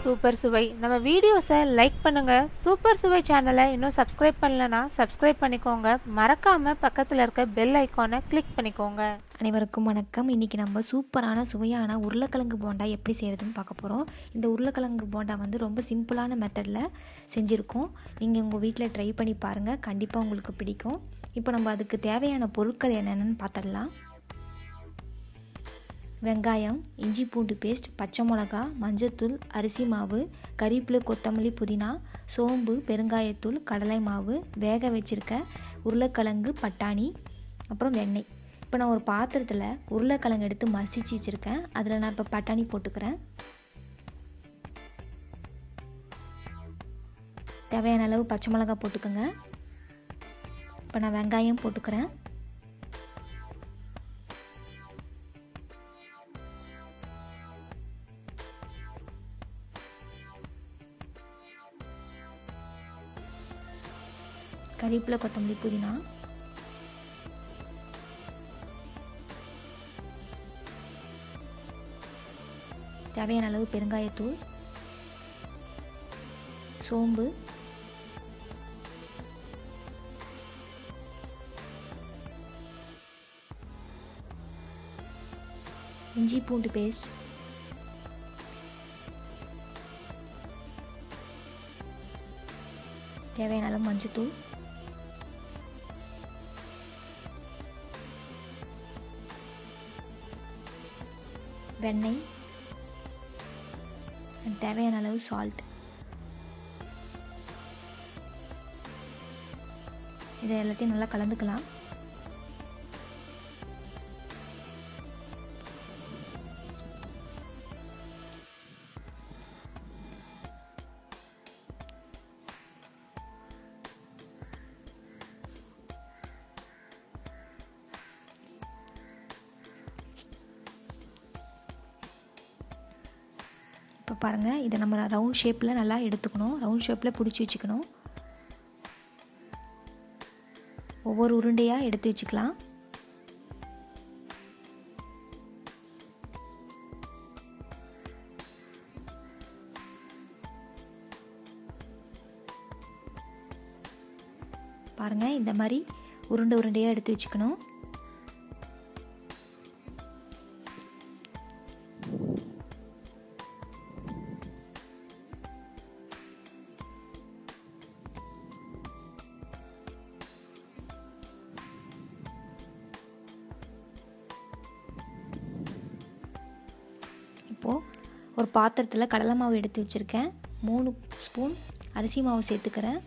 Super சுவை. நம்ம வீடியோஸை லைக் பண்ணுங்க. சூப்பர் சுவை சேனலை இன்னும் சப்ஸ்கிரைப் பண்ணலனா சப்ஸ்கிரைப் பண்ணிக்கோங்க. மறக்காம பக்கத்தில் இருக்க பெல் ஐக்கானை கிளிக் பண்ணிக்கோங்க. அனைவருக்கும் வணக்கம். இன்றைக்கி நம்ம சூப்பரான சுவையான உருளைக்கிழங்கு போண்டா எப்படி செய்கிறதுன்னு பார்க்க போகிறோம். இந்த உருளைக்கிழங்கு போண்டா வந்து ரொம்ப சிம்பிளான மெத்தடில் செஞ்சுருக்கோம். நீங்கள் உங்கள் வீட்டில் ட்ரை பண்ணி பாருங்கள், கண்டிப்பாக உங்களுக்கு பிடிக்கும். இப்போ நம்ம அதுக்கு தேவையான பொருட்கள் என்னென்னு பார்த்துடலாம். வெங்காயம், இஞ்சி பூண்டு பேஸ்ட், பச்சை மிளகா, மஞ்சத்தூள், அரிசி மாவு, கறிவேப்பிலை, கொத்தமல்லி, புதினா, சோம்பு, பெருங்காயத்தூள், கடலை மாவு, வேக வச்சுருக்க உருளைக்கிழங்கு, பட்டாணி, அப்புறம் வெண்ணெய். இப்போ நான் ஒரு பாத்திரத்தில் உருளைக்கிழங்கு எடுத்து மசிச்சு வச்சுருக்கேன். அதில் நான் இப்போ பட்டாணி போட்டுக்கிறேன். தேவையான அளவு பச்சை மிளகா போட்டுக்கோங்க. இப்போ நான் வெங்காயம் போட்டுக்கிறேன். கறிவேப்பிலை, கொத்தமல்லி, புதினா, தேவையான அளவு பெருங்காயத்தூள், சோம்பு, இஞ்சி பூண்டு பேஸ்ட், தேவையான அளவு மஞ்சத்தூள், வெண்ணெய், தேவையான அளவு சால்ட். இதை எல்லாத்தையும் நல்லா கலந்துக்கலாம். இப்போ பாருங்கள், இதை நம்ம ரவுண்ட் ஷேப்பில் நல்லா எடுத்துக்கணும். ரவுண்ட் ஷேப்பில் பிடிச்சி வச்சுக்கணும். ஒவ்வொரு உருண்டையாக எடுத்து வச்சுக்கலாம். பாருங்கள், இந்த மாதிரி உருண்டையாக எடுத்து வச்சுக்கணும். இப்போது ஒரு பாத்திரத்தில் கடலை மாவு எடுத்து வச்சுருக்கேன். 3 ஸ்பூன் அரிசி மாவு சேர்த்துக்கிறேன்.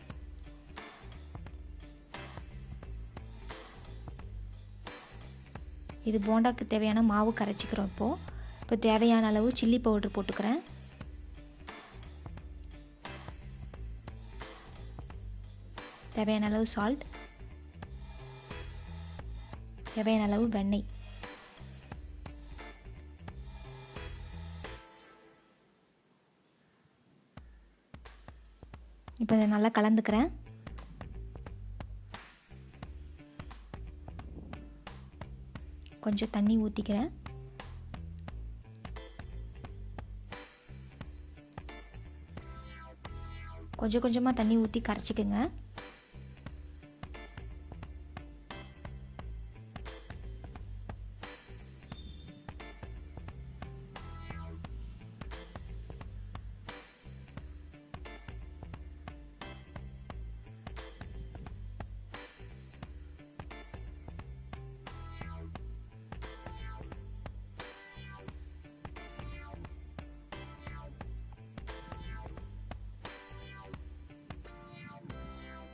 இது போண்டாக்கு தேவையான மாவு கரைச்சிக்கிறோம். இப்போ தேவையான அளவு சில்லி பவுடர் போட்டுக்கிறேன். தேவையான அளவு சால்ட், தேவையான அளவு வெண்ணெய். இப்போ இதை நல்லா கலந்துக்கிறேன். கொஞ்சம் தண்ணி ஊற்றிக்கிறேன். கொஞ்சம் கொஞ்சமாக தண்ணி ஊற்றி கரைச்சிக்கோங்க.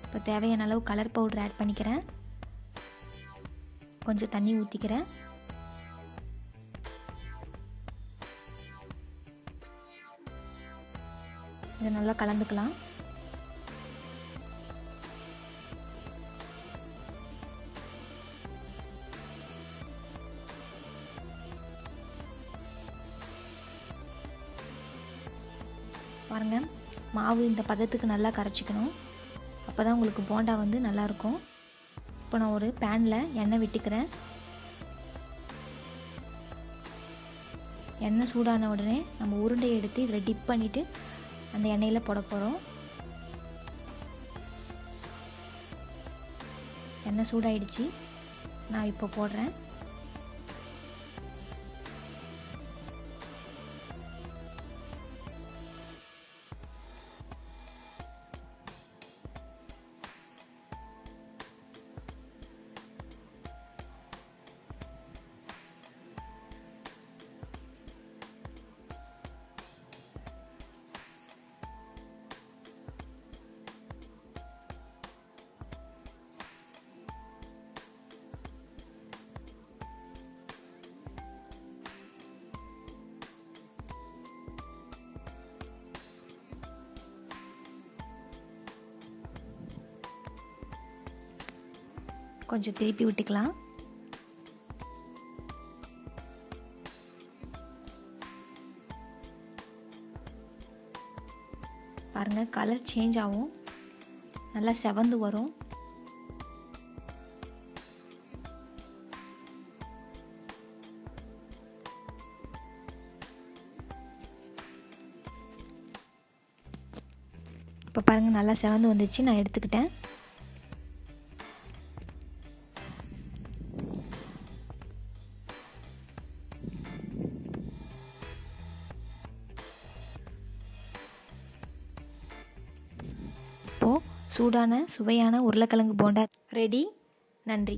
இப்போ தேவையான அளவு கலர் பவுடர் ஆட் பண்ணிக்கிறேன். கொஞ்சம் தண்ணி ஊற்றிக்கிறேன். இதை நல்லா கலந்துக்கலாம். பாருங்கள், மாவு இந்த பதத்துக்கு நல்லா கரைச்சிக்கணும். அப்போ தான் உங்களுக்கு போண்டா வந்து நல்லாயிருக்கும். இப்போ நான் ஒரு பேனில் எண்ணெய் விட்டுக்கிறேன். எண்ணெய் சூடான உடனே நம்ம உருண்டையை எடுத்து இதில் டிப் பண்ணிவிட்டு அந்த எண்ணெயில் போட போகிறோம். எண்ணெய் சூடாயிடுச்சு. நான் இப்போ போடுறேன். கொஞ்சம் திருப்பி விட்டுக்கலாம். பாருங்கள், கலர் சேஞ்ச் ஆகும், நல்லா செவந்து வரும். இப்போ பாருங்கள், நல்லா செவந்து வந்துச்சு. நான் எடுத்துக்கிட்டேன். சூடான சுவையான உருளைக்கிழங்கு போண்டா ரெடி. நன்றி.